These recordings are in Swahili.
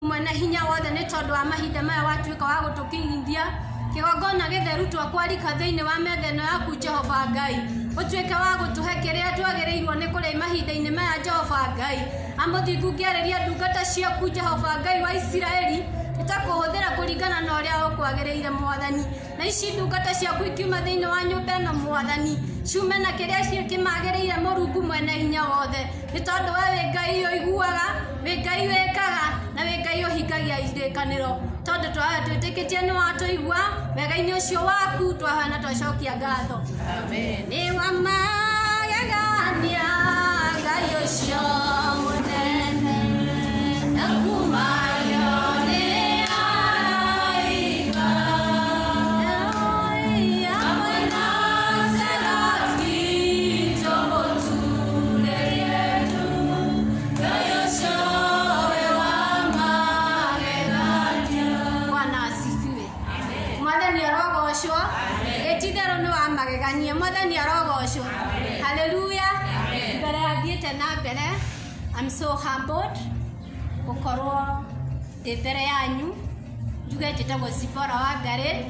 Mwana hinya wothe nĩ tondũ wa mahinda maya watuĩka wa gũtũkinyithia kĩgongona gĩtheru twakwarika thĩinĩ wa metha ĩno yaku Jehova Ngai, ũtuĩke wa gũtũhe kĩrĩa twagĩrĩirwo nĩ kũrĩa mahinda-inĩ maya Jehova Ngai. Amũthingu ngĩarĩria ndungata ciaku Jehova Ngai wa Isiraeli itakũhũthĩra kũringana na ũrĩa ũkwagĩrĩire Mwathani, na ici ndungata ciaku ikiuma thĩinĩ wa nyũmba ĩno Mwathani ciume na kĩrĩa kĩmagĩrĩire Mũrungu mwene hinya wothe, nĩ tondũ we wĩ Ngai ũiguaga, wĩ Ngai wĩkaga, na wĩ Ngai ũhingagia irĩkanĩro. Tondũ twĩtĩkĩtie nĩ watũigua wega-inĩ ũcio waku twahana twacokia ngatho. Amen. Nĩ wa magegania Ngai ũcio mũnene na kumayo nĩ araiga hamwe na serafi tũmũtungĩrie tu. Ngai ũcio wĩ wa magegania. Bwana asifiwe. Mwathani arogocwo. Gĩtitherũ nĩ wa magegania. Mwathani arogocwo. Hallelujah. Mbere ya thiĩte na mbere, I'm so humbled gũkorwo ndĩ mbere yanyu. Njuge njĩtagwo Zipora Wangari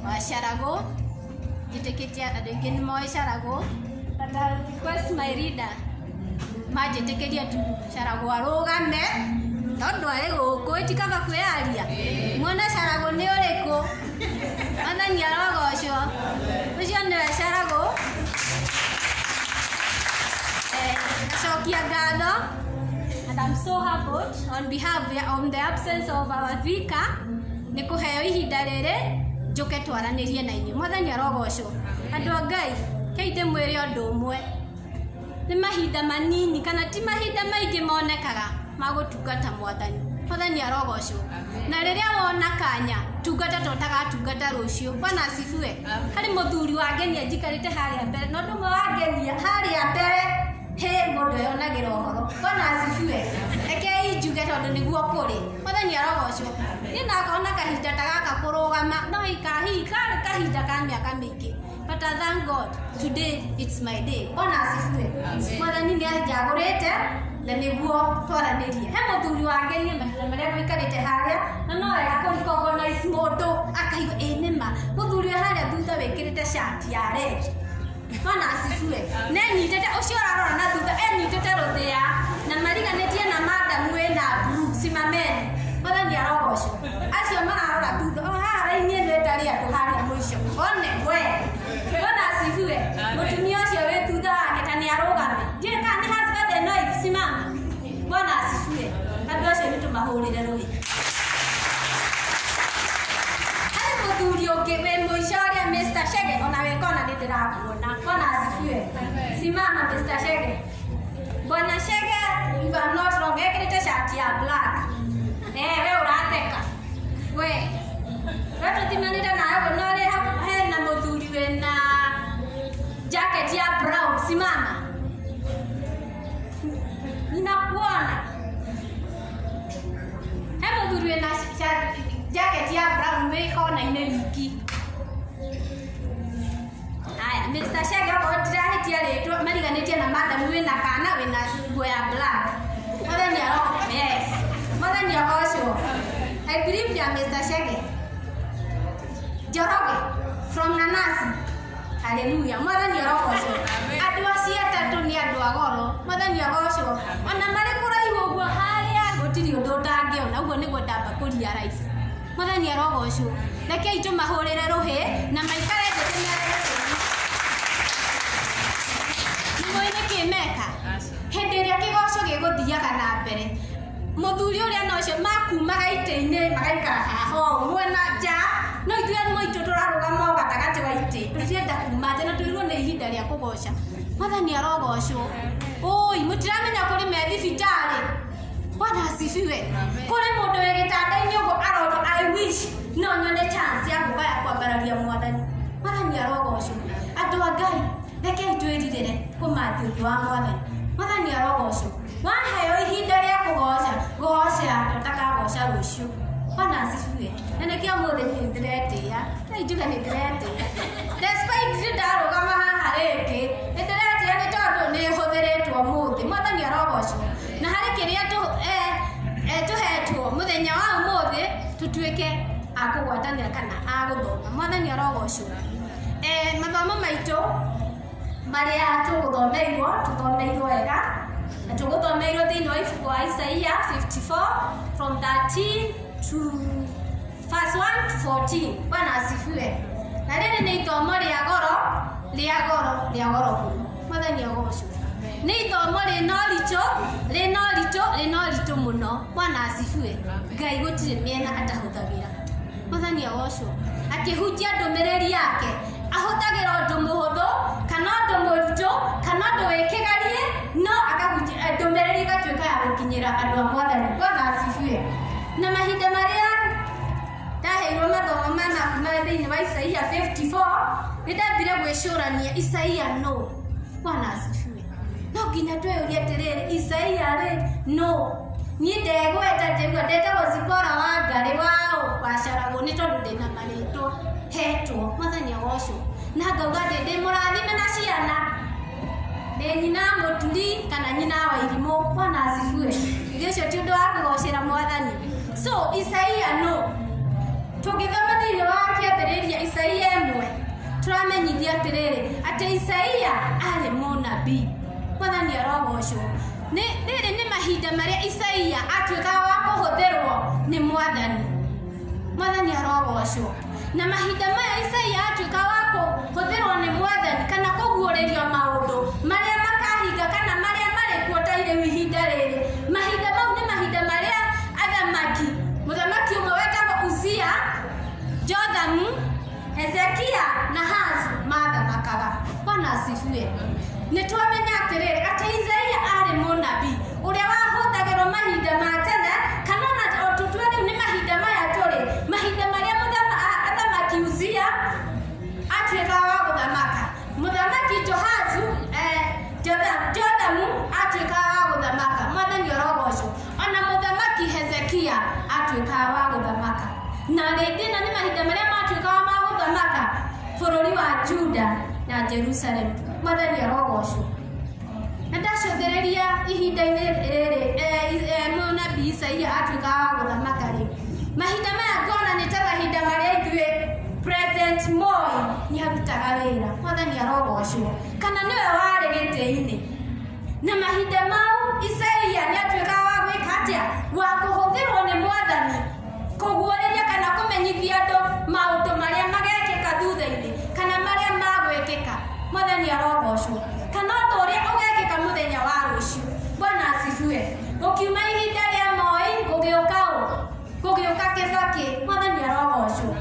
wa Sharagũ. Njĩtĩkĩtie andũ aingĩ nĩ moĩ Sharagũ. But I request my leader manjĩtĩkĩrie tu Sharagũ arũgame, tondũ arĩ gũkũ itikaba kwĩyaria. Muona Sharagũ nĩ ũrĩkũ? Mwathani arogocwo. Ũcio nĩwe Sharagũ. Shokia ngatho, and I'm so humbled on the absence of our vicar nĩ kũheo ihinda rĩrĩ njũke twaranĩrie na inyuĩ. Mwathani arogocwo. Andũ a Ngai, kei ndĩmwĩre ũndũ ũmwe, nĩ mahinda manini kana ti mahinda maingĩ monekaga ma gũtungata Mwathani. Mwathani arogocwo. Na rĩrĩa wona kanya tungata tũtagatungata rũciũ. Bwana asifiwe. Harĩ mũthuri wangenia njikarĩte harĩa mbere, na ũndũ ũmwe wangenia harĩa mbere mũndũ eyonagĩra ũhoro. Bwana asifiwe. Rekei njuge tondũ nĩguo kũrĩ. Mwathani arogocwo. Niĩ nakona kahinda ta gaka kũrũgama no karĩ kahinda ka mĩaka mĩingĩ. But I thank God, today it's my day. Bwana asifiwe. Mwathani nĩ anjagũrĩte na nĩguo twaranĩrie. He mũthuri wangenia mahinda marĩa gũikarĩte harĩa, na no wega kũrecognize mũndũ akaigua nĩma mũthuri harĩa thutha wĩkĩrĩte shati ya red. Bwana asifiwe. Na nyitete ũcio ararora na thutha enyitete rũthĩa na mariganĩtie na madamu wĩna blue simameni. Mwathani arogocwo. Acio mararora thutha haha raini ĩno ĩtarĩ andũ harĩa mũico. One we. Bwana asifiwe. Mũtumia ũcio wĩ thutha wake ta nĩ arũgame. Ndiũĩ kana nĩ husband and wife simama. Bwana asifiwe. Andũ acio nĩ tũmahũrĩre rũĩ. Harĩ mũthuri ũngĩ wĩ mũico ũrĩa Mr. Chege, ona wĩkona nĩ ndĩrakuona. Bwana asifiwe. Simama Mr. Chege. Bwana Chege, if I'm not wrong, ekĩrĩte shati ya black. We ũratheka. We tũtimanĩte nawe no rĩ hena mũthuri wĩna jacket ya brown. Simama. Ninakuona. He mũthuri wĩna jacket ya brown wĩ kona-inĩ wiki. Aya, Mr. Chege okorwo ndĩrahĩtia rĩtwa mariganĩtie na madamu wĩna kana wĩna nguo ya black. Mwathani arogocwo. Yes. Mwathani arogocwo. I believe ya Mr. Chege. Njoroge from Nanasi. Hallelujah. Mwathani arogocwo. Andũ acio atatũ nĩ andũ a goro. Mwathani arogocwo. Ona marĩ kũraihu ũguo harĩa gũtirĩ ũndũ ũtangĩona. Ũguo nĩguo ndamba kũria rais. Mwathani arogocwo. Rekei tũmahũrĩre rũhĩ na maikare thĩ tũmeere nĩmũĩ nĩkĩ meka. Hĩndĩ ĩrĩa kĩgoco gĩgũthiaga na mbere, mũthuri ũrĩa na ũcio makumaga itĩ-inĩ magaikara haha ũũ mwena nja, no ithuĩ mũitũ tũrarũgama o gatagatĩ wa itĩ tũtirenda kuma nja na tũirwo nĩ ihinda rĩa kũgoca. Mwathani arogocwo. Oi, mũtiramenya kũrĩ me thibitarĩ. Bwana asifiwe. Kũrĩ mũndũ wĩ gĩtanda-inĩ ũguo arorio I wish no nyone chance ya gũka ya kwambararia Mwathani. Mwathani arogocwo. Andũ a Ngai, rekei twĩrirĩre kũmathia ũndũ wa Mwathani. Mwathani arogocwo. Waheo ihinda rĩa kũgoca, goca tũtakagoca rũciũ. Bwana asifiwe. Na nĩkĩo ũmũthĩ niĩ ndĩretĩĩa. Njuge nĩ ndĩretĩĩa. Despite ndarũgama haha rĩngĩ, nĩ ndĩretĩĩa nĩ tondũ nĩ hũthĩrĩtwo ũmũthĩ. Mwathani arogocwo. Na harĩ kĩrĩa tuhetwo muthenya wa umuthi tutuike akugwatanira kana aguthoma. Mwathani arogocwo. Mathomo maitu maria tuthomeirwo wega na tuguthomeirwo thiini wa ibuku wa Isaia 54 from 13 to verse 1 to 14. Bwana asifiwe. Na riri ni ithomo ria goro kuno. Mwathani agocwo. Ni ithomo rinoritu muno. Bwana asifiwe. Ngai gutire miena atahuthagira. Mwathani agocwo. Akihunjia ndumiriri yake ahutagira undu muhuthu kana undu muritu kana undu wikigarie no akahunjia ndumiriri gatuika ya gukinyira andu a Mwathani. Bwana asifiwe. Na mahinda maria ndaheirwo mathomo ma thiini wa Isaia 54 nindambire gwicurania Isaia no. Bwana asifiwe. No nginya tweyurie atiriri Isaia ri no ni ndegweta njigua ndetagwo Zipora wa Ngari wao wacaragwo ni tondu ndina marito hetwo. Mwathani agocwo. Na ngauga ndi murathime na ciana ndi nyina muturi kana nyina wa irimu. Bwana asifiwe. Icio ti undu wa kugocera Mwathani. So Isaia no tugithoma thiini wa kiambiriria Isaia 1 turamenyithia atiriri ati Isaia ari munabii. Mwathani arogocwo. Riri ni mahinda maria Isaia atuikaga wa kuhuthirwo ni Mwathani. Mwathani arogocwo. Na mahinda maya Isaia atuikaga wa kuhuthirwo ni Mwathani kana kuguuririo maundu maria makahinga kana maria mari kuo ta iri ihinda riri. Mahinda mau ni mahinda maria muthamaki umwe wetagwo Uzia, Jothamu, Hezekia na Ahazu mathamakaga. Bwana asifiwe. Nitwamenya atiriri ati Isaia ari munabii uria wahuthagirwo mahinda ma tene kana na tutwere ni mahinda maya turi mahinda maria muthamaki Uzia atuika wa guthamaka. Muthamaki Jothamu atuika wa guthamaka. Mwathani arogocwo. Ona muthamaki Hezekia atuika wa guthamaka. Na ringi na ni mahinda maria matuika wa guthamaka bururi wa Juda na Jerusalem. Mwathani arogocwo. Na ndacothereria ihinda-ini riri munabii Isaia atuika wa guthamaka ri mahinda maya ngona ni ta mahinda maria ithuĩ President Moi ni arutaga wira. Mwathani arogocwo. Kana niwe wari gĩtĩ-inĩ na mahinda mau Isaia ni atuika wa gwika atia wa kuhuthirwo ni Mwathani kuguũrĩria kana kumenyithia andu maundu maria magekika thutha-ini kana maria magwikika. Mwathani arogocwo. Kana undu uria ugekika muthenya wa rucio. Bwana asifiwe. Ukiuma ihinda ria Moi gugiuka Kibaki. Mwathani arogocwo.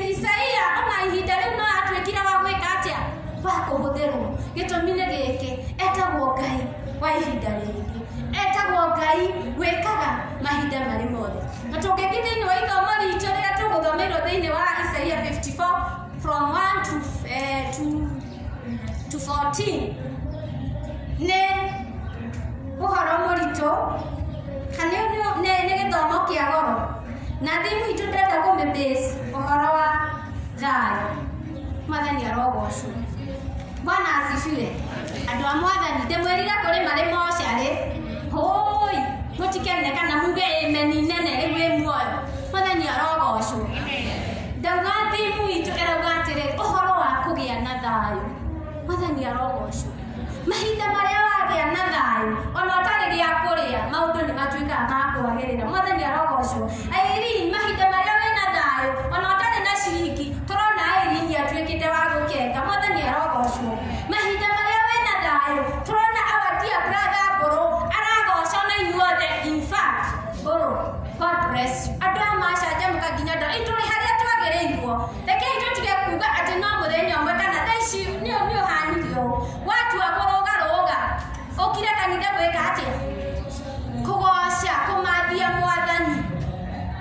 Isaia ona ihinda riu no atuikire wa gwika atia wa kuhuthirwo. Gitumi ni giki etagwo Ngai wa ihinda rĩngĩ. Etagwo Ngai wikaga mahinda mari mothe. Na tũngĩthiĩ thĩinĩ wa ithomo ritũ rĩrĩa tũgũthomeirwo thĩinĩ wa Isaia 54 from 1 to 14 nĩ ũhoro mũritũ kana nĩ gĩthomo kĩa goro na thimu itũ ndenda kũmĩ-base ũhoro wa thayũ. Mwathani arogocwo. Bwana asifiwe. Andũ a Mwathani ndĩmwĩrire kũrĩ marĩ mocarĩ hoi mũtikene kana muge ameni nene rĩu muoyo. Mwathani arogocwo. Ndauga thimu itũ ĩrauga atĩrĩ ũhoro wa kũgĩa na thayũ. Mwathani arogocwo. Mahinda marĩa wagĩa na thayũ ona ũtarĩ gĩa kũrĩa maũndũ nĩ matuĩkaga ma kwagĩrĩra. Mwathani arogocwo. Airini mahinda marĩa wĩna thayũ ona ũtarĩ na ciringi tũrona Airini atuĩkĩte wa gũkenga. Mwathani arogocwo. Mahinda marĩa wĩna thayũ tũrona awatia brother Mbũrũ aragoca na inyuothe. In fact God bless you. Andũ aya macanjamũka nginya nda tũrĩ harĩa twagĩrĩirwo. Rekei tũtige kuuga atĩ no mũthenya ũmwe kana thaa ici nĩ ũhanirio watua kũrũgarũga ũkire kanitha gwĩka atĩa kũgoca kũmathia Mwathani.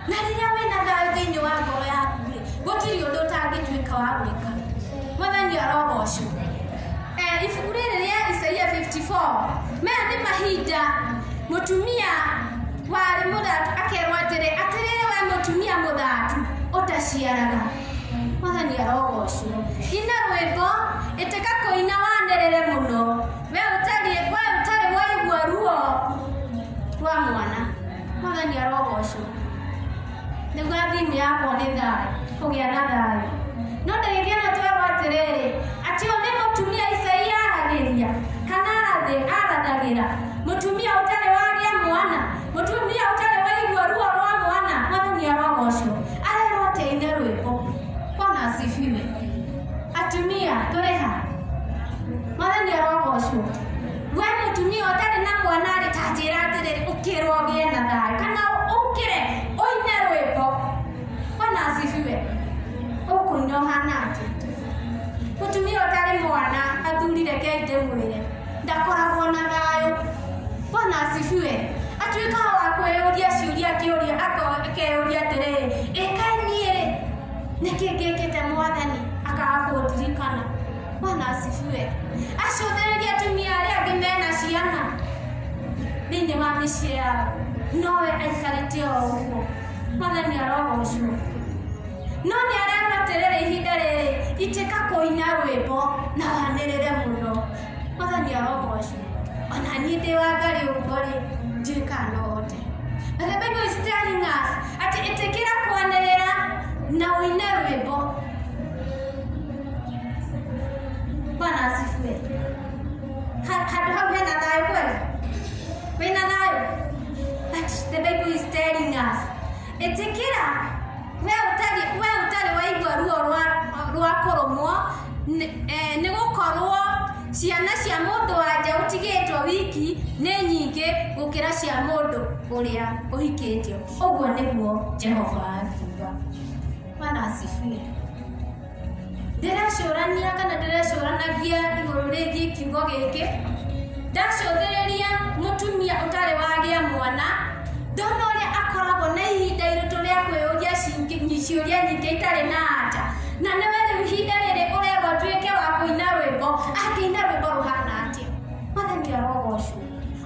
Na rĩrĩa wĩna thayũ thĩinĩ wa ngoro yaku gũtirĩ ũndũ ũtangĩtuĩka wa gwĩka. Mwathani arogocwo. Ibuku rĩrĩ rĩa Isaia 54 maya nĩ mahinda mũtumia warĩ mũthatu akerwo atĩrĩ we mũtumia mũthatu ũtaciaraga. Mwathani arogocwo. Ina rwĩmbo ĩtĩka kũina wanĩrĩre mũno we ũtarĩ waigua ruo rwa mwana. Mwathani arogocwo. Nĩguo thimũ yakwa nĩ thayũ, kũgĩa na thayũ. No ndagĩkĩona twerwo atĩrĩrĩ, atĩ ũyũ nĩ mũtumia Isaia aragĩria kana arathagĩra, mũtumia ũtarĩ wagĩa mwana, mũtumia ũtarĩ waigua ruo rwa mwana. Mwathani arogocwo. Arerwo atĩ rwĩmbo. Bwana asifiwe. Atumia tũrĩ ha? Mwathani arogocwo. We mũtumia ũtarĩ na mwana rĩ, ta njĩra atĩrĩrĩ, ũkĩrwo ũgĩe na thayũ kana ũkĩre ũine rwĩmbo. Bwana asifiwe. Ũkũina ũhana atĩa? Mũtumia ũtarĩ mwana athurire Ngai ndĩmwĩre ndakoragwo na thayũ. Bwana asifiwe. Atuĩkaga wa kwĩyũria ciũria akeyũria atĩrĩrĩ, kaĩ niĩ nĩkĩ ngĩkĩte Mwathani akaga kũndirikana? Bwana asifiwe. Acũthĩrĩria atumia arĩa angĩ mena ciana thĩinĩ wa mĩciĩ yao, nowe aikarĩte o ũguo. Mwathani arogocwo. No nĩ arerwo atĩrĩrĩ ihinda rĩrĩ, itĩka kũina rwĩmbo na wanĩrĩre mũno. Mwathani arogocwo. Ona niĩ ndĩ wa ngarĩ ũguo rĩ, njũĩ kana no hote. The Bible is telling us atĩ ĩtĩkĩra kwanĩrĩra na ũine rwĩmbo. Bwana asifiwe. Handũ hau hena thayũ kweli? Wĩna thayũ? But the Bible is telling us ĩtĩkĩra we ũtarĩ waigua ruo rwa kũrũmwo, nĩ gũkorwo ciana cia mũndũ wanja ũtigĩtwo wiki nĩ nyingĩ gũkĩra cia mũndũ ũrĩa ũhikĩtio. Ũguo nĩguo Jehova akiuga. Bwana asifiwe. Ndĩrecũrania kana ndĩrecũranagia igũrũ rĩgiĩ kiugo gĩkĩ, ndacũthĩrĩria mũtumia ũtarĩ wagĩa mwana, ndona ũrĩa akoragwo na ihinda iritũ rĩa kwĩyũria ciũria nyingĩ itarĩ na anja. Na nĩwe rĩu ihinda rĩrĩ ũrerwo atuĩke wa kũina rwĩmbo. Angĩina rwĩmbo rũhana atĩa? Mwathani arogocwo.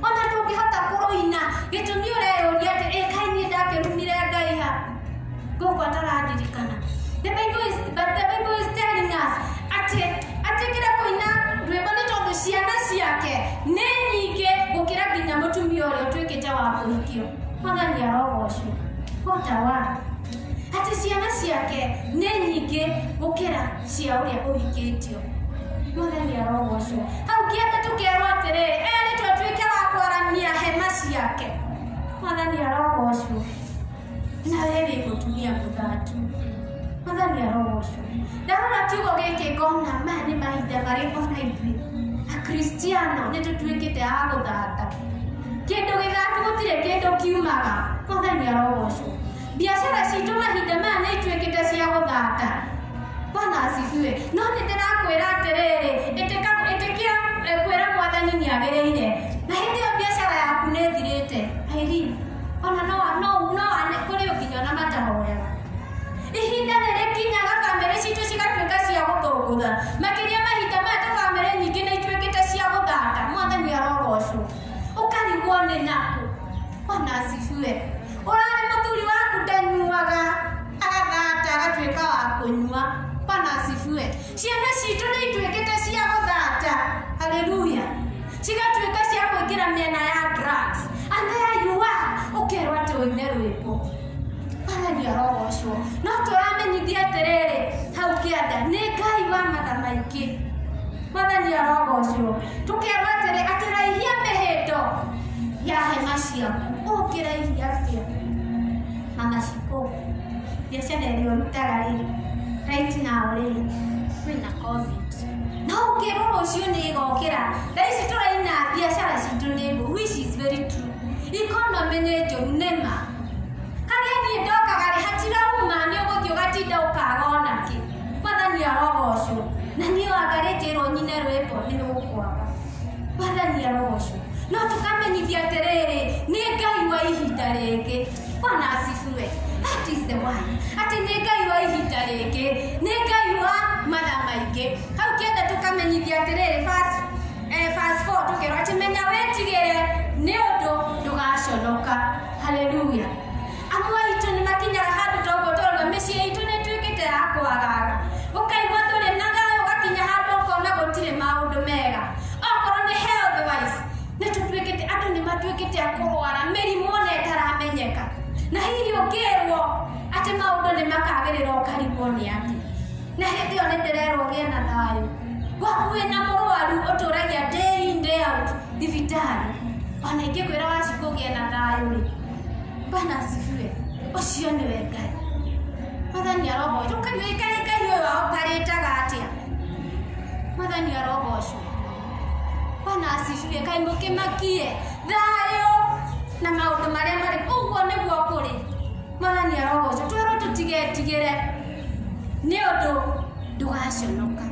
Ona ndũngĩhota kũrũina gĩtũmi ũreyũria atĩ kaĩ niĩ ndakĩrumire Ngai ha gũkũ atarandirikana. The Bible is telling us atĩkĩra kũina rwĩmbo nĩ tondũ ciana ciake nĩ nyingĩ gũkĩra nginya mũtumia ũrĩa ũtuĩkĩte wa kũhikio. Mwathani arogocwo. Gũtawa atĩ ciana ciake nĩ nyingĩ gũkĩra cia ũrĩa ũhikĩtio. Mwathani arogocwo. Hau kĩanda tũkerwo atĩrĩrĩ, nĩ twatuĩke wa kwaramia hema ciake. Mwathani arogocwo. Na wewe mũtumia mũthatu. Mwathani arogocwo. Ndarora kiugo gĩkĩ ngona maya nĩ mahinda marĩ ona ithuĩ akristiano nĩ tũtuĩkĩte a gũthata. Kĩndũ gĩthatu gũtirĩ kĩndũ kiumaga. Mwathani arogocwo. Biacara citũ mahinda maya nĩ ituĩkĩte cia gũthata. Bwana asifiwe. No nĩ ndĩrakwĩra atĩrĩrĩ, ĩtĩkĩra kwĩra Mwathani nĩ agĩrĩire. Na hĩndĩ ĩyo biacara yaku nĩ thirĩte. Airi, ona no kũrĩ ũkinya na matahoyaga. Ihinda nĩrĩkinyaga bamĩrĩ citũ cigatuĩka cia gũthũngũtha. Makĩria mahinda maya bamĩrĩ nyingĩ nĩ ituĩkĩte cia gũthata. Mwathani arogocwo. Ũkarigwo nĩ nakũ. Bwana asifiwe. Ũrarĩ mũthuri waku ndanyuaga agathata agatuĩka wa kũnyua. Bwana asifiwe. Ciana citũ nĩ ituĩkĩte cia gũthata. Haleluya. Cigatuĩka cia kũingĩra mĩena ya drugs. And there you are. Ũkerwo atĩ ũine rwĩmbo. Mwathani arogocwo. No tũramenyithia atĩrĩrĩ, hau kĩanda nĩ Ngai wa matha maingĩ. Mwathani arogocwo. Tũkerwo atĩ raihia mĩhĩndo ya hema ciaku. Ũkĩraihia atĩa? Mama Shiko, biacara ĩrĩa ũrutaga rĩ, right now rĩ, kwĩna COVID. No ũkĩrwo rũciũ nĩ ĩgokĩra. Thaa ici tũraina biacara citũ nĩ ngũ, which is very true. Economy nĩ njũru nĩma. Harĩa niĩ ndokaga rĩ, hatirauma nĩ ũgũthiĩ ũgatinda ũkaga ona kĩ. Mwathani arogocwo. Na niĩ wangarĩtĩrwo nyine rwĩmbo nĩ rũkwaga. Mwathani arogocwo. No tũkamenyithia atĩrĩrĩ, nĩ Ngai wa ihinda rĩngĩ. Bwana asifiwe. That is the one. Atĩ nĩ Ngai wa ihinda rĩngĩ, nĩ Ngai wa matha maingĩ. Hau kĩenda tũkamenyithia atĩrĩrĩ, verse 4 tũkerwo atĩ menya wĩtigĩre nĩ ũndũ ndũgaconoka. Haleluya. Amwe aitũ nĩ makinyaga handũ ta ũguo tondũ mĩciĩ itũ nĩ ĩtuĩkĩte ya kwagaga. Ũkaigua tũrĩ na thayũ, ũgakinya handũ ũkona gũtirĩ maũndũ mega. Okorwo nĩ health wise nĩ tũtuĩkĩte andũ nĩ matuĩkĩte a kũrwara mĩrimũ ona ĩtaramenyeka. ati maundu ni makagirira ukarigwo ni ati na hindi yo ndirerwo gie na thayu wakuwe na murwaru uturagia day in day out thibitari ona ingikwira wacikugie na thayu ri Bwana asifiwe ucio ni we Ngai Mwathani arogocwo Ngai wao karitaga atia Mwathani arogocwo Bwana asifiwe Ngai mukimakie thayu na maundu maria mari uguo niguo kuri Mwathani arogocwo twero tutigetigire ni undu ndugaconoka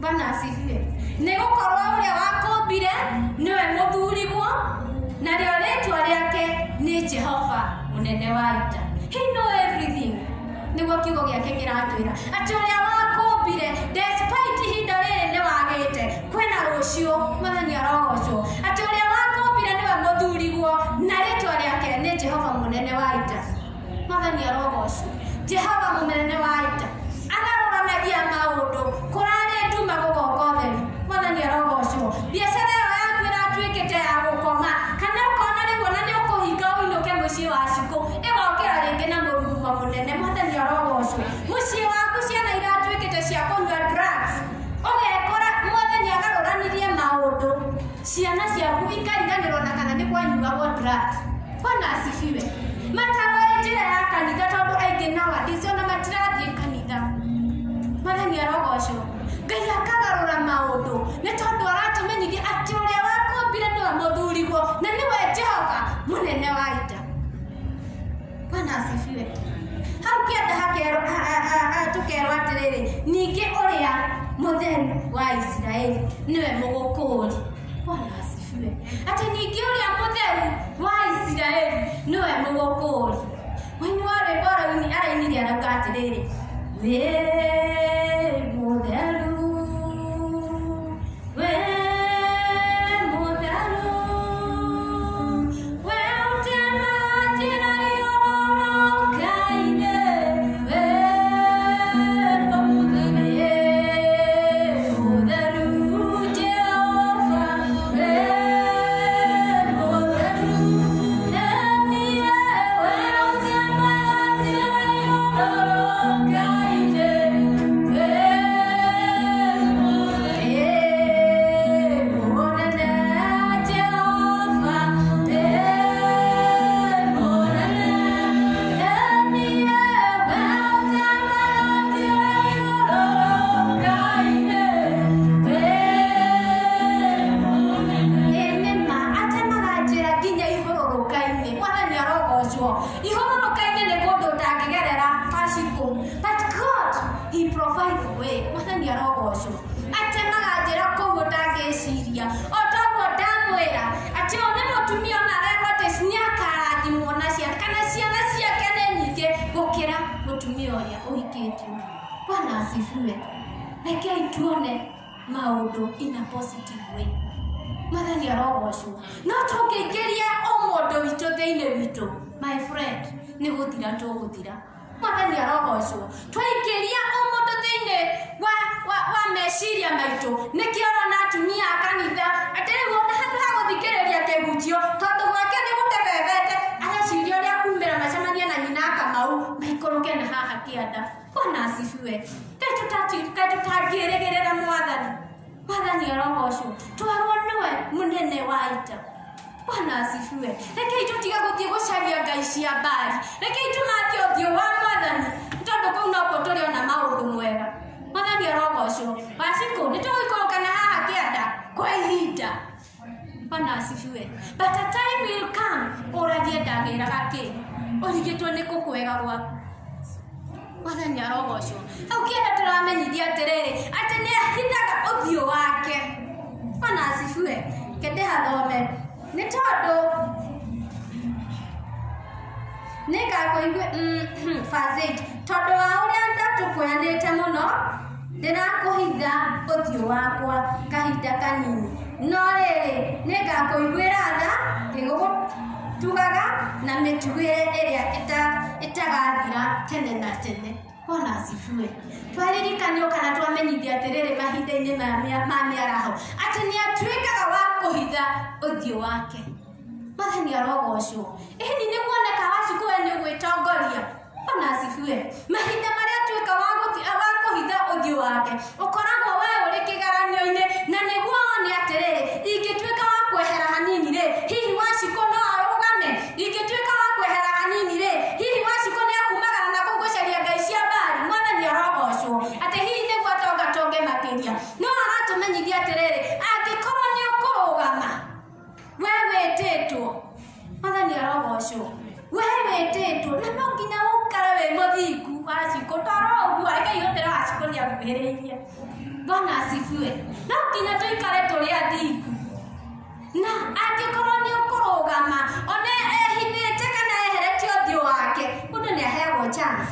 Bwana asifiwe ni gukorwo uria wakumbire niwe muthurigwo na rio ritwa riake ni Jehova munene wa ita he know everything niguo kiugo giake kiratwira ati uria wakumbire despite ihinda riri ni wagite kwina rucio Mwathani arogocwo ati uria wakumbire niwe muthurigwo na ritwa riake ni Jehova munene wa ita Mwathani arogocwo Jehova munene wa ita araroranagia maundu kurari nduma gugokothe Mwathani arogocwo biashara yo yaku iratuikite ya gukoma kana ukona riguo na ni ukuhinga uinuke mucii wa ciku igokira ringi na murugumo munene Mwathani arogocwo mucii waku ciana iratuikite cia kunyua drugs ugekora Mwathani agaroranirie maundu ciana ciaku ikariganirwo na kana ni kwanyuagwo drugs Bwana asifiwe mataro njira ya kanitha tondu aingi nowadays ona matirathie kanitha Mwathani arogocwo Ngai akagarura maundu ni tondu aratumenyithia ati uria wakumbire niwe muthurigwo na niwe Jehova munene wa ita Bwana asifiwe hau kienda hakero tukerwo atiriri ningi uria mutheru wa Israeli niwe mugukuri Bwana asifiwe ati ningi uria mutheru wa Israeli niwe mugukuri wenyu wa rwimbo ni arainirie arauga atiriri we mutheru Bwana asifiwe rekei tuone maundu in a positive way Mwathani arogocwo no tungiingiria mundu witu thiini witu my friend ni guthira tuguthira Mwathani arogocwo twaingiria mundu thiini wa meciria maitu nikio rona atumia a kanitha atiriwo na handu ha guthikiriria kihunjio tondu gwake ni gutebebete areciria uria kumira macemania na nyina Kamau maikoroke na haha kianda Bwana asifiwe kai tutangirigirira Mwathani arogocwo twarwo niwe munene wa ita Bwana asifiwe rekei tutiga guthie gucaria ngai cia mbari rekei tumathie uthio wa Mwathani tondu kuu no kuturi ona maundu mwega Mwathani arogocwo waciko nitugikoroka na haha kianda kwa ihinda Bwana asifiwe but a time will come urathie ndagiraga ki urigitwo ni kukwega gwaku Mwathani arogocwo au kienda turamenyithia atiriri ati ni ahithaga uthio wake Bwana asifiwe kende hathome ni tondu nigakuigwe verse 8 tondu wa uria ndatukweanite muno ndirakuhitha uthio wakwa kahinda kanini no riri nigakuigwira tha kigutugaga na mitugire iria itagathira tene na tene Bwana asifiwe twaririkanio kana twamenyithia atiriri mahinda-ini ma miaraho ati ni atuikaga wa kuhitha uthio wake Mwathani arogocwo ni kuoneka wacikuwe ni ugwitongoria asifiwe. Mahinda maria tuika wa kuhitha uthio wake ukoragwo we uri kigaranio-ini na niguo wone atiriri ingituika wa kwehera hanini ri hihi Wachiko no arugame, ingituika wa kwehera hanini ri hihi Wachiko ni akumagara na kugucaria ngai cia Baali. Mwathani arogocwo ati hihi niguo tonge makiria no aratumenyithia atiriri angikorwo ni ukurugama we wititwo. Mwathani arogocwo we wititwo na no nginya ukare we muthingu. Wachiko toro uguo reke yotera Wachiko ni akuhiriirie. Bwana asifiwe. No nginya tuikare turi athingu na angikorwo ni ukurugama one ehithite kana eheretie uthio wake mundu ni aheagwo chance.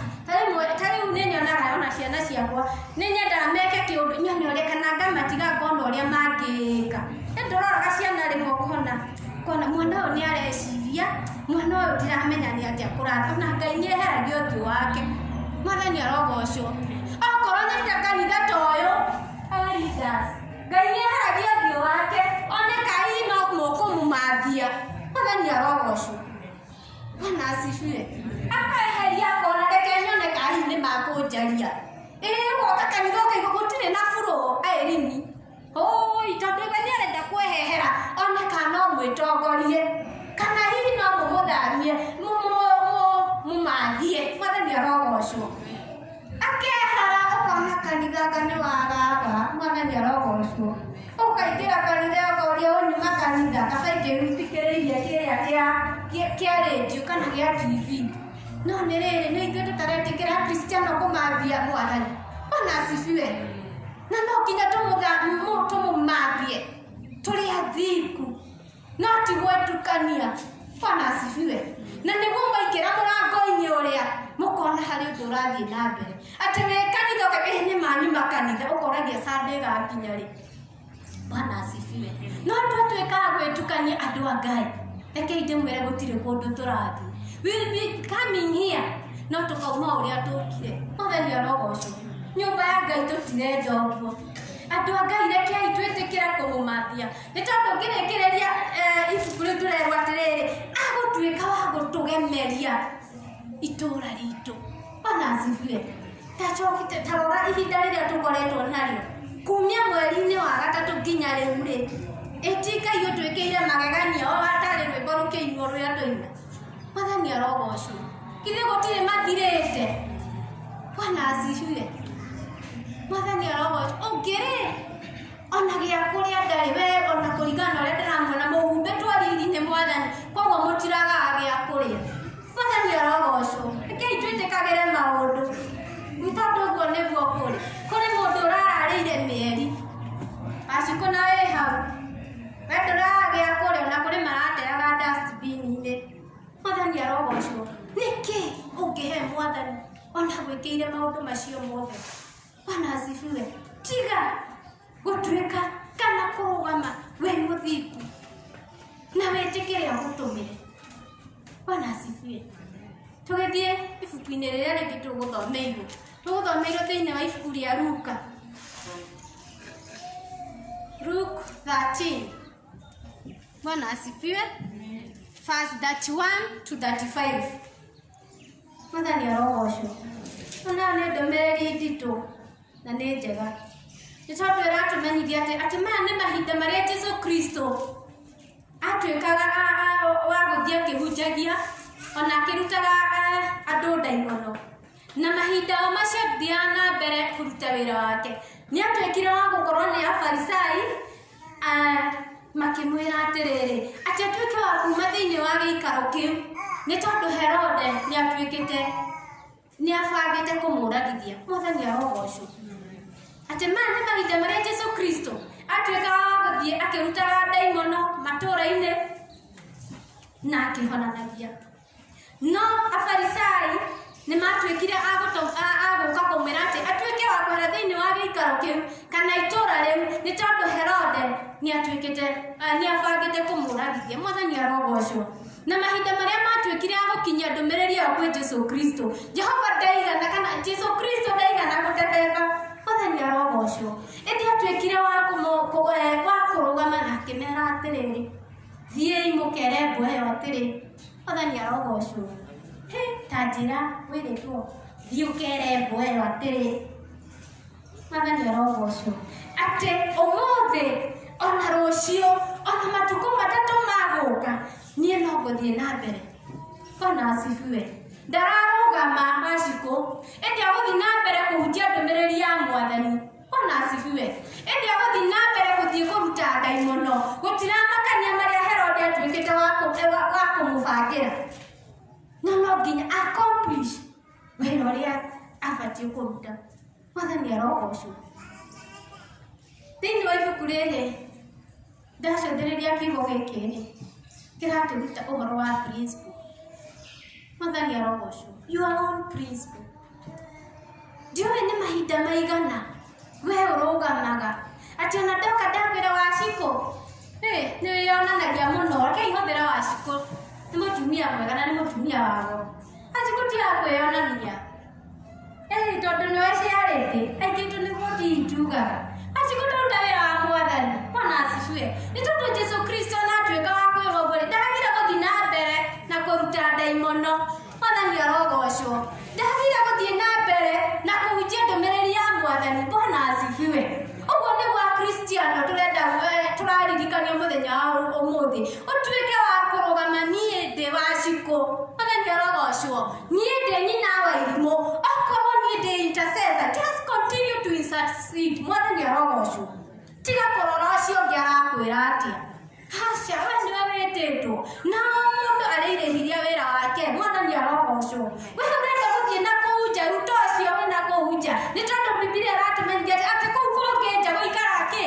Tariu ni nyonaga ona ciana ciakwa ni nyenda meke kiundu nyone uria kana ngamatiga ngona uria mangika. Ndoraga ciana rimwe kona mwana uyu ni areciria mwana uyu ndiramenya ni atia kuratha na Ngai ni eheragia uthio wake. Mwathani arogocwo. Okorwo ni kanitha toyo leaders Ngai ni eheragia uthio wake one kai no mukumumavia. Mwathani arogocwo. Bwana asifiwe. Akaeheria kona reke nyone kai ni makunjaria woka kanitha ukaiga gutire na furo airimi tondu Ngai ni arenda kwehehera one kana mwitongorie kana hihi no mumuthamie mumathie. Mwathani arogocwo. Akehera ukona kanitha kani wagaga. Mwathani arogocwo. Ukaingira kanitha ukoria unyuma kanitha kabaingi witikiriirie kia radio kana gia TV. No ni riri ni ithuĩ tũtaretikira Kristiano kumavia Mwathani. Bwana asifiwe. Na no nginya tumumathie turi athingu no ti gwetukania. Bwana asifiwe. Na niguo mwaingĩra mũrango-inĩ ũrĩa mũkona harĩ ũndũ ũrathiĩ na mbere atĩ wĩ kanitha ũkaga nĩ manyu makanitha ũkoragia Sunday gakinya rĩ. Bwana asifiwe. No twatuĩkaga gwĩtukania andũ a Ngai. Rekei ndĩmwĩre gũtirĩ kũndũ tũrathiĩ. We'll be coming here no tukauma ũrĩa tũkire. Mwathani arogocwo. Nyũmba ya Ngai tũtirenda ũguo. Andũ a Ngai rekei twĩtĩkĩre kũmũmathia nĩ tondũ ngĩrĩkĩrĩria ibuku rĩu tũrerwo atĩrĩrĩ agũtuĩka wa gũtũgemeria itũũra ritũ. Bwana asifiwe. Tarora ihinda rĩrĩa tũkoretwo narĩo kumia mweri-inĩ wa gatatũ nginya rĩu rĩ ĩti Ngai ũtwĩkĩire magegania o atarĩ rwĩmbo rũkĩinwo rũrĩa tũina. Mwathani arogocwo. Githĩ gũtirĩ mathirĩte. Bwana asifiwe. Mwathani arogocwo. Ũngĩrĩ ona gĩa kũrĩa ndarĩ we ona kũringana ũrĩa ndĩramwona mũhumbĩtwo riri-inĩ Mwathani koguo mũtiragaga gĩa kũrĩa. Mwathani arogocwo. Rekei twĩtĩkagĩre maũndũ nĩ tondũ ũguo nĩguo kũrĩ mũndũ ũrararĩire mĩeri. Wachiko na wĩ hau we ndũraga gĩa kũrĩa ona kũrĩ marateaga dustbin-inĩ. Mwathani arogocwo. Nĩkĩ ũngĩhe Mwathani ona gwĩkĩire maũndũ macio mothe. Bwana asifiwe. Tiga gũtuĩka kana kũrũgama we mũthingu na wĩtĩkĩre agũtũmĩre. Bwana asifiwe. Tũgĩthiĩ ibuku-inĩ rĩrĩa rĩngĩ tũgũthomeirwo thĩinĩ wa ibuku rĩa Luka. Luke 13. Bwana asifiwe. Verse 31 to 35. Mwathani arogocwo. Ona nĩ ndũmĩrĩri nditũ na nĩ njega. Nĩ tondũ ĩratũmenyithia atĩ maya nĩ mahinda marĩa Jesũ Kristo atuĩkaga wa gũthiĩ akĩhunjagia ona akĩrutaga andũ ndaimono. Na mahinda o macio thiaga na mbere kũruta wĩra wake nĩ atuĩkire wa gũkorwo nĩ Afarisai makĩmwĩra atĩrĩrĩ atĩ atuĩke wa kuma thĩinĩ wa gĩikaro kĩu nĩ tondũ Herode nĩ abangĩte kũmũragithia. Mwathani arogocwo. Atĩ maya nĩ mahinda marĩa Jesũ Kristo atuĩkaga wa gũthiĩ akĩrutaga ndaimono matũũra-inĩ na akĩhonanagia. No Afarisai nĩ matuĩkire agũka kũmwĩra atĩ atuĩke wa kwehera thĩinĩ wa gĩikaro kĩu kana itũũra rĩu nĩ tondũ Herode nĩ abangĩte kũmũragithia. Mwathani arogocwo. Na mahinda marĩa matuĩkire agũkinyia ndũmĩrĩri ĩyo kwĩ Jesũ Kristo Jehova ndaigana kana Jesũ Kristo ndaigana gũtebeba. Mwathani arogocwo. Ĩndĩ atuĩkire wa kũrũgama na akĩmera atĩrĩrĩ thiĩi mũkere ngũ ĩyo atĩrĩ. Mwathani arogocwo. Ta njĩra wĩrĩtwo thiukere boero atiri Mwathani arogocwo ati umuthi ona rucio ona matuko matatu maguka nie no nguthie na mbere ona asifiwe ndararugama maciko indi aguthi na mbere kuhutia ndumiriri ya Mwathani ona asifiwe indi aguthi na mbere guthie kuruta Ngai muno gutiramakania maria Herode atuikite wa kumubangira no nginya accomplish wira uria abatie kuruta Mwathani arogocwo thĩinĩ wa ibuku rĩrĩ ndacũthĩrĩria kiugo gĩkĩ kĩratũruta ũhoro wa principle. Mwathani arogocwo your own principle. Ndiũĩ nĩ mahinda maigana we ũrũgamaga atĩ ona ndoka ndakwĩra Waciko nĩ wĩyonanagia mũno reke ihũthĩra Waciko nĩ mũtumia mwega na nĩ mũtumia wago Waciko tirakwĩyonania tondũ nĩwe ciarĩte aingĩtũ nĩguo nditugaga Waciko tũruta wĩra wa Mwathani ona asifiwe nĩ tondũ Jesũ Kristo natuĩka wa kwĩrwo ũguo ndagire gũthiĩ na mbere na kũruta ndaimono. Mwathani arogocwo ndagire gũthiĩ na mbere na kũhunjia ndũmĩrĩri ya Mwathani bona asifiwe. Ũguo nĩguo Akristiano tũraririkanio mũthenya wa ũmũthĩ ũtuĩke wa kũrũgama niĩ ndĩ Waciko. Mwathani arogocwo niĩ ndĩ nyina wa irimũ okorwo niĩ ndĩ intercessor just continue to intercede. Mwathani arogocwo tiga kũrora ũcio ũngĩ arakwĩra atĩa haca we nĩwe wĩtĩtwo na mũndũ arĩirĩhirie wĩra wake. Mwathani arogocwo we ũrenda gũthiĩ na kũu nja ruta ũcio wĩ na kũu nja nĩ tondũ Bibilia ĩratũmenyithia atĩ kũu kũngĩ nja gũikara kĩ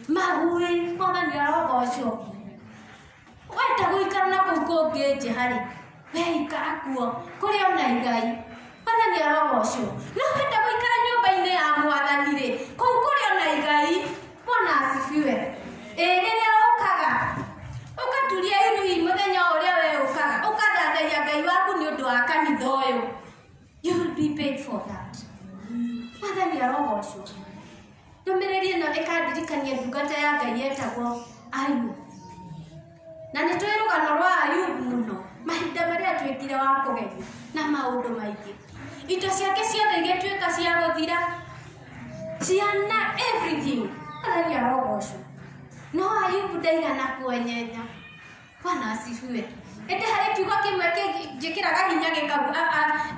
magui. Mwathani arogocwo wenda gũikara na kũu kũngĩ nja harĩ we ikara kuo kũrĩ ona Ngai. Mwathani arogocwo no wenda gũikara nyũmba-inĩ ya Mwathani rĩ kũu kũrĩ ona Ngai. Bona asifiwe. Rĩrĩa ũkaga ũkaturia iruhi mũthenya ũrĩa we ũkaga ũkathathaiya Ngai waku nĩ ũndũ wa kanitha ũyũ you will be paid for that. Mwathani arogocwo ndũmĩrĩri ĩno ĩkandirikania ndungata ya Ngai yetagwo Ayubu na nĩ tũĩ rũgano rwa Ayubu mũno mahinda marĩa atuĩkire wa kũgerio na maũndũ maingĩ indo ciake ciothe igĩtuĩka cia gũthira ciana everything. Mwathani arogocwo no Ayubu ndaigana kuenyenya. Bwana asifiwe. Ĩndĩ harĩ kiugo kĩmwe njĩkĩraga hinya gĩkauga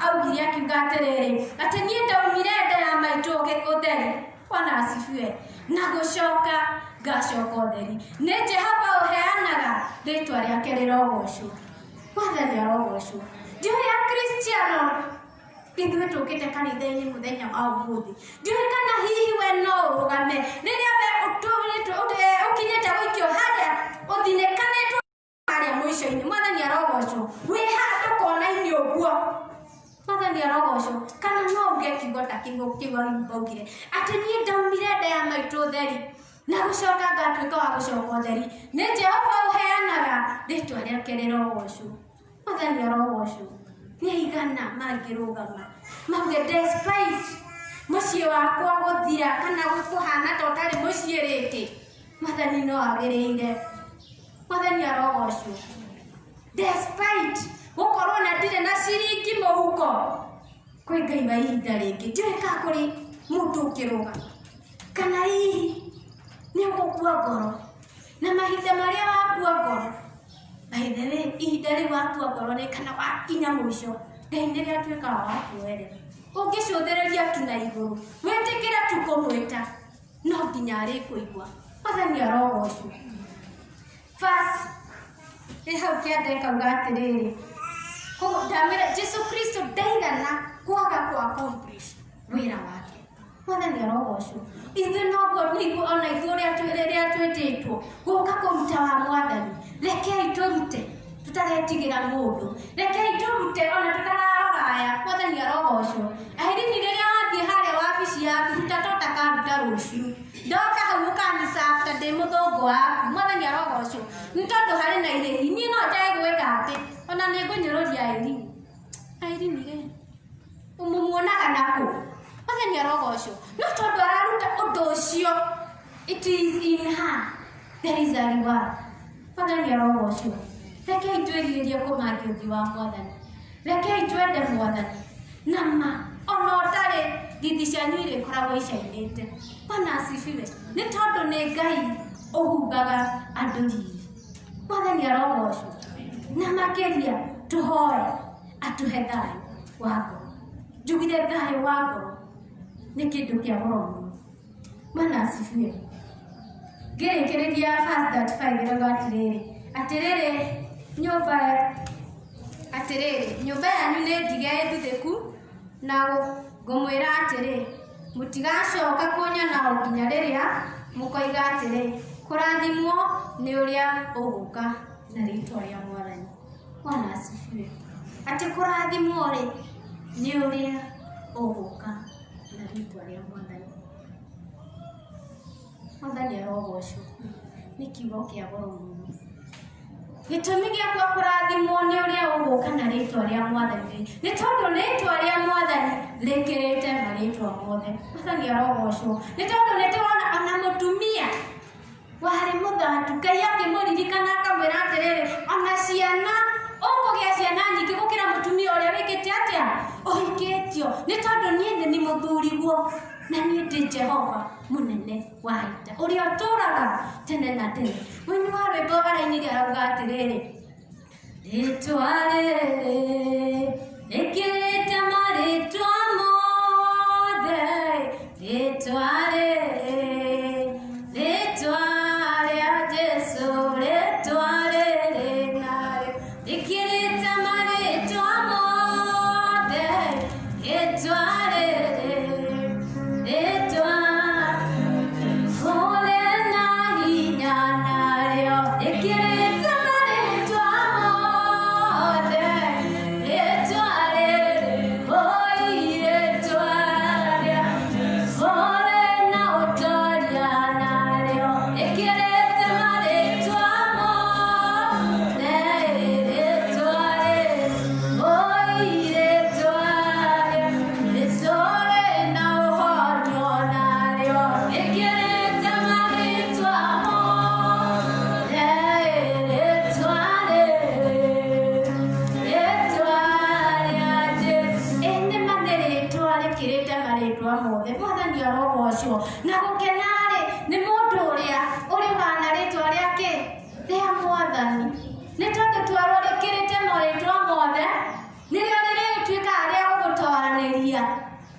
augire akiuga atĩrĩrĩ atĩ niĩ ndaumire nda ya maitũ ũtheri. Bwana asifiwe. Na gũcoka ngacoka ũtheri. Nĩ Jehova ũheanaga rĩtwa rĩake rĩrogocwo. Mwathani arogocwo. Ndiũĩ Akristiano ithuĩ tũkĩte kanitha-inĩ mũthenya wa ũmũthĩ ndiũĩ kana hihi we no ũrũgame rĩrĩa we ũkinyĩte gũikio harĩa ũthinĩkanĩtwo harĩa mũico-inĩ. Mwathani arogocwo wĩ handũ kona-inĩ ũguo. Mwathani arogocwo kana no uge kiugo ta kiugo augire atĩ niĩ ndaumire nda ya maitũ ũtheri na gũcoka ngatuĩka wa gũcoka ũtheri. Nĩ Jehova ũheanaga rĩtwa rĩake rĩrogocwo. Mwathani arogocwo nĩ igana mangĩrũgama mauge despite mũciĩ wakwa gũthira kana kũhana ta ũtarĩ mũciĩ rĩngĩ Mwathani no agĩrĩire. Mwathani arogocwo despite gũkorwo na ndirĩ na ciringi mũhuko kwĩ Ngai wa ihinda rĩngĩ ndiũĩ kana kũrĩ mũndũ ũkĩrũgama kana hihi nĩ ũgũkua ngoro na mahinda marĩa wakua ngoro by the way ihinda rĩu wakua ngoro nĩ kana wakinya mũico Ngai nĩ rĩatuĩka wa kuoerera ũngĩcũthĩrĩria tu na igũrũ wĩtĩkĩre tu kũmwĩta no nginya arĩkũigua. Mwathani arogocwo. Verse hau kĩanda kauga atĩrĩrĩ ndamĩra Jesũ Kristo ndaigana kwaga kũ-accomplish wĩra wake. Mwathani arogocwo. Ithuĩ noguo nĩguo ona ithuĩ rĩrĩa twĩtĩtwo gũka kũruta wa Mwathani rekei tũrute tũtaretigĩra mũndũ rekei tũrute ona tũtararoraya. Mwathani arogocwo. Ahirini rĩrĩa wathiĩ harĩa wabici yaku ruta tota karuta rũciũ ndoka hau ũkanisa after ndĩ mũthũngũ waku. Mwathani arogocwo nĩ tondũ harĩ na irĩhi niĩ no njae gwĩka atĩ ona nĩ ngũnyũrũria Airini rĩ ũmũmuonaga nakũ. Mwathani arogocwo no tondũ araruta ũndũ ũcio it is in her there is a reward. Mwathani arogocwo. Rekei twĩrirĩrie kũmakia ũthiũ wa Mwathani rekei twende Mwathani nama ona otare ndithi cianyu irikoragwo icainite. Bwana asifiwe. Nĩ tondũ nĩ Ngai ũhumbaga andũ riri. Mwathani arogocwo. Na makĩria tũhoe atũhe thayũ wa ngoro. Njugire thayũ wa ngoro nĩ kĩndũ kĩa goro mũno. Bwana asifiwe. Ngĩrĩkĩrĩria verse 35 ĩrauga atĩrĩrĩ nyũmba yanyu nĩ ndige ĩthuthĩku, na ngũmwĩra atĩrĩ, mũtigacoka kũnyona o nginya rĩrĩa mũkoiga atĩrĩ, kũrathimwo nĩ ũrĩa ũgũka na rĩĩtwa rĩa Mwathani. Bwana asifiwe. Atĩ kũrathimwo-rĩ nĩ ũrĩa ũgũka na rĩĩtwa rĩa Mwathani. Mwathani arogocwo. Nĩ kiugo kĩa goro mũno. Gĩtũmi gĩakwa kũrathimwo nĩ ũrĩa ũgũka na rĩĩtwa rĩa Mwathani nĩ tondũ rĩĩtwa rĩa Mwathani rĩkĩrĩte marĩĩtwa mothe. Mwathani arogocwo. Nĩ tondũ nĩtũrona ona mũtumia warĩ mũthatu, Ngai akĩmũririkana akamwĩra atĩrĩrĩ, ona ciana ũkũgĩa ciana nyingĩ gũkĩra mũtumia ũrĩa wĩkĩte atĩa ũhikĩtio, nĩ tondũ niĩ nĩ mũthuriguo na niĩ ndĩ Jehova mũnene wa ita ũrĩa ũtũũraga tene na tene. Mũini wa rwĩmbo arainirie arauga atĩrĩrĩ, rĩĩtwa rĩrĩ rĩkĩrĩte marĩĩtwa mothe, rĩĩtwa rĩrĩ rĩĩtwa rĩa Jesũ, rĩĩtwa rĩrĩ narĩo rĩkĩrĩte marĩĩtwa mothe, rĩĩtwa rĩrĩ rĩĩtwa ũrĩ na hinya narĩo rĩkĩrĩte marĩĩtwa mothe, rĩĩtwa rĩrĩ oi rĩĩtwa rĩa ũrĩ na ũtoria narĩo rĩkĩrĩte marĩĩtwa mothe, rĩĩtwa rĩrĩ oi rĩĩtwa rĩa Jesũ ũrĩ na ũhonio narĩo rĩkĩrĩte marĩĩtwa mothe, rĩĩtwa rĩrĩ rĩĩtwa rĩa Jesũ. Nĩ ma nĩ rĩĩtwa rĩkĩrĩte marĩĩtwa mothe. Mwathani arogocwo. Na gũkena-rĩ nĩ mũndũ ũrĩa ũrĩhana rĩĩtwa rĩake rĩa Mwathani, nĩ tondũ twarwo rĩkĩrĩte marĩĩtwa mothe nĩrĩo rĩrĩtuĩkaga rĩa gũgũtooranĩria,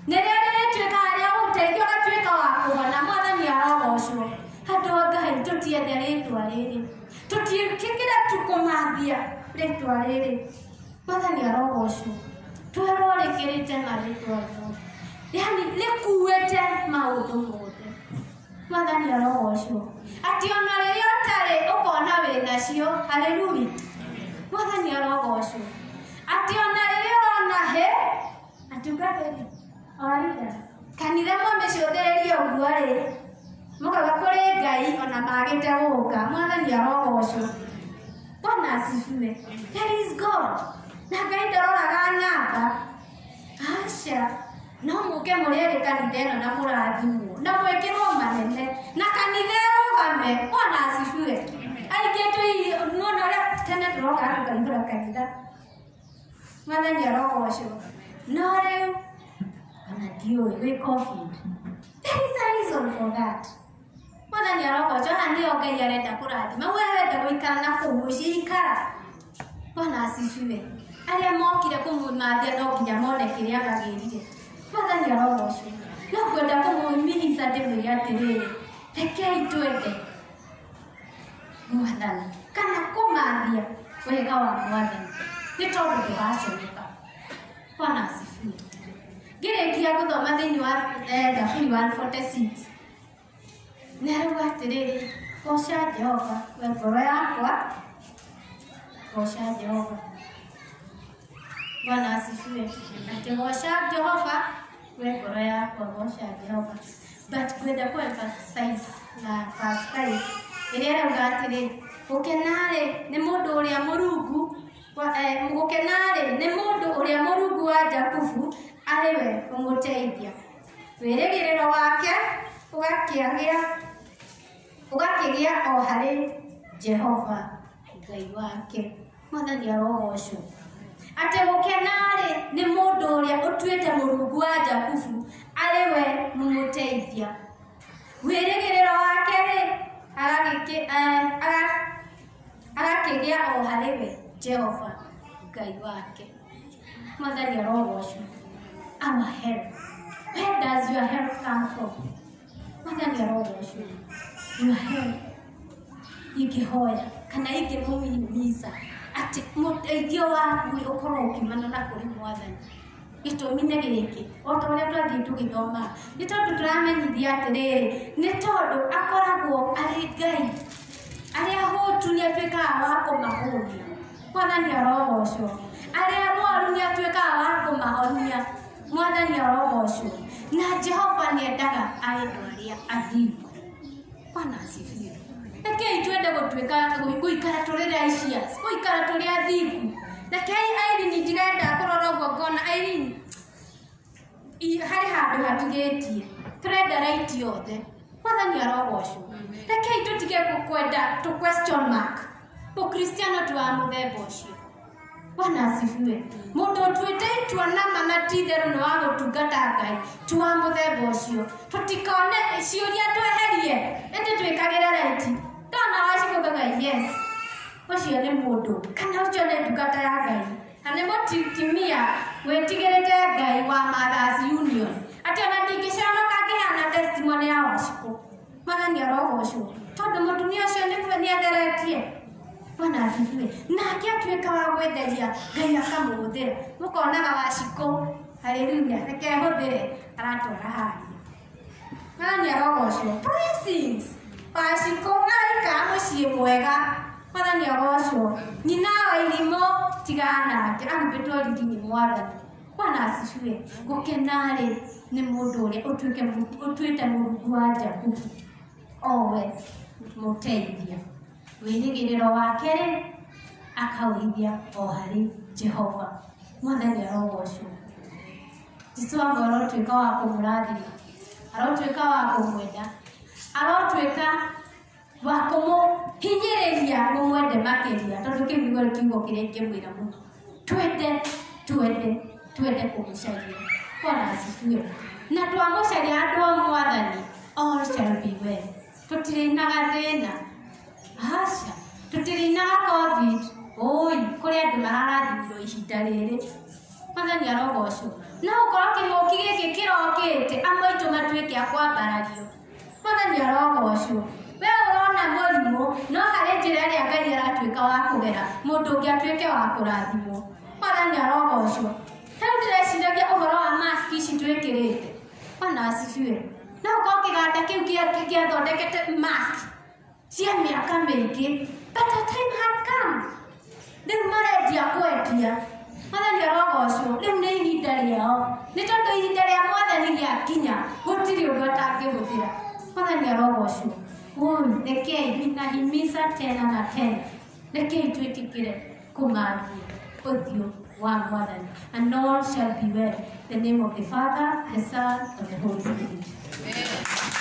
nĩrĩo rĩrĩtuĩkaga rĩa gũgũteithia ũgatuĩka wa kũhona. Mwathani arogocwo. Andũ a Ngai tũtiende rĩĩtwa rĩrĩ, tũtiĩkĩre tu kũmathia rĩĩtwa rĩrĩ. Mwathani arogocwo. Twerwo rĩkĩrĩte marĩĩtwa mothe, yaani rĩkuĩte maũndũ mothe. Mwathani arogocwo. Atĩ ona rĩrĩa ũtarĩ ũkona wĩnacio. Haleluya. Mwathani arogocwo. Atĩ ona rĩrĩa ũrona atungatĩri orida kanitha mwamĩcũthĩrĩria ũguo-rĩ mũkaga kũrĩ Ngai ona magĩte gũũka. Mwathani arogocwo. Bwana asifiwe. There is God. Na Ngai ndaroraga namba. Aca. No mũke mũrĩrĩ kanitha ĩno na mũrathimwo na mwĩkĩrwo manene na kanitha ĩrũgame. Bwana asifiwe. Aingĩ muona ũrĩa tene tũroka tũkaingĩra kanitha. Mwathani arogocwo. No rĩu ona ndiũĩ wĩ COVID. There is a reason for that. Mwathani arogocwo. Haha nĩo Ngai arenda kũrathima. We wenda gũikara na kũu ũciikara. Bwana asifiwe. Arĩa mokire kũmũmathia no nginya mone kĩrĩa agĩrire. Mwathani arogocwo. No kwenda kũmũmirica ndĩmwĩre atĩrĩrĩ, rekei twende Mwathani kana kũmathia wega wa Mwathani nĩ tondũ ndũgaconoka. Bwana asifiwe. Ngĩrĩkia gũthoma thĩinĩ wa Zaburi 146 nĩarauga atĩrĩrĩ, goca Jehova we ngoro yakwa, goca Jehova. Bwana asifiwe. Atĩ goca Jehova we ngoro yakwa, goca Jehova. But kwenda emphasize na verse 5 ĩrĩa ĩrauga atĩrĩ, gũkena-rĩ nĩ mũndũ ũrĩa Mũrungu gũkena-rĩ nĩ mũndũ ũrĩa Mũrungu wa Jakubu arĩ we ũmũteithia. Wĩrĩgĩrĩro wake ũgakĩgĩa o harĩ Jehova Ngai wake. Mwathani arogocwo. Atĩ gũkena-rĩ nĩ mũndũ ũrĩa ũtuĩte Mũrungu wa Jakubu arĩ we mũmũteithia. Wĩrĩgĩrĩro wake rĩ agakĩgĩa o harĩ we Jehova Ngai wake. Mwathani arogocwo. Our help. Where does your help come from? Mwathani arogocwo. Your help. Ingĩhoya kana ingĩmũmimiza atĩ mũteithio waku ũkorwo ũkĩmana na kũrĩ Mwathani. Gĩtũmi nĩ gĩkĩ, o ta ũrĩa twathiĩ tũgĩthoma, nĩ tondũ tũramenyithia atĩrĩrĩ, nĩ tondũ akoragwo arĩ Ngai arĩa ahũtu nĩ atuĩkaga wa kũmahũnia. Mwathani arogocwo. Arĩa arũaru nĩ atuĩkaga wa kũmahonia. Mwathani arogocwo. Na Jehova nĩ endaga andũ arĩa athingu. Bwana asifiwe. Rekei twende gũikara tũrĩ righteous, gũikara tũrĩ athingu. Rekei Irene ndirenda kũrora ũguo ngona Irene harĩ handũ hatigĩtie. Tũrenda right yothe. Mwathani arogocwo. Rekei tũtige kwenda to question mark. Ũkristiano tu wa mũthemba ũcio. Bwana asifiwe. Mũndũ ũtuĩte itua na mama ti-itherũ nĩ wa gũtungata Ngai tu wa mũthemba ũcio. Tũtikone ciũria tweherie. Ĩndĩ twĩkagĩre right. Ndona wacikũgaga yes. Ũcio nĩ mũndũ. Kana ũcio nĩ ndungata ya Ngai. Na nĩ mũtimia wĩtigĩrĩte Ngai wa Mothers Union. Atĩ ona ndingĩconoka ngĩhana testimony ya Wacikũ. Mwathani arogocwo. Tondũ mũtumia ũcio nĩ atheretie. Bwana asifiwe. Nake atuĩka wa gwĩtheria Ngai akamũhũthĩra. Mũkonaga Wacikũ. Haleluya. Reke ahũthĩre aratwara haria. Mwathani arogocwo. Blessings. Wacikũ araikara mũciĩ mwega. Mwathani arogocwo. Nyina wa Irimũ tigana nake ahumbĩtwo riri nĩ Mwathani. Bwana asifiwe. Gũkena-rĩ nĩ mũndũ ũrĩa ũtuĩte Mũrungu wa Jakubu. Owe mũteithia. Wĩrĩgĩrĩro wake-rĩ akaũigithia o harĩ Jehova. Mwathani arogocwo. Jesũ wanga arotuĩka wa kũmũrathima. Arotuĩka wa kũmwenda. Arotuĩka wa kũmũhinyĩrĩria mũmwende makĩria. Tondũ kĩu nĩguo kiugo kĩrĩa ingĩmwĩra mũno. Twende kũmũcaria. Bwana asifiwe. Na twamũcaria andũ a Mwathani, all shall be well. Tũtirĩinaga thĩna. Aca. Tũtirĩinaga COVID. Oi, kũrĩ andũ mararathimĩrwo ihinda rĩrĩ. Mwathani arogocwo. No gũkorwo kĩng'ũki gĩkĩ kĩrokĩte amwe aitũ matuĩke a kwambarario. Mwathani arogocwo. We ũrona mũrimũ, no harĩ njĩra ĩrĩa Ngai aratuĩka wa kũgera, mũndũ ũngĩ atuĩke wa kũrathimwo. Mwathani arogocwo. Rĩu ndĩreciragia ũhoro wa mask ici twĩkĩrĩte. Bwana asifiwe. No gũkorwo kĩganda kĩu gĩathondekete mask cia mĩaka mĩingĩ. But the time had come. Rĩu marendia kwendia. Mwathani arogocwo. Rĩu nĩ ihinda rĩao. Nĩ tondũ ihinda rĩa Mwathani rĩakinya, gũtirĩ ũndũ atangĩhũthĩra. Mwathani arogocwo. Rekei ninahimiza tena na tena. Rekei twĩtĩkĩre kũmathia ũthiũ wa Mwathani. And all shall be well. In the name of the Father, the Son, and the Holy Spirit. Amen.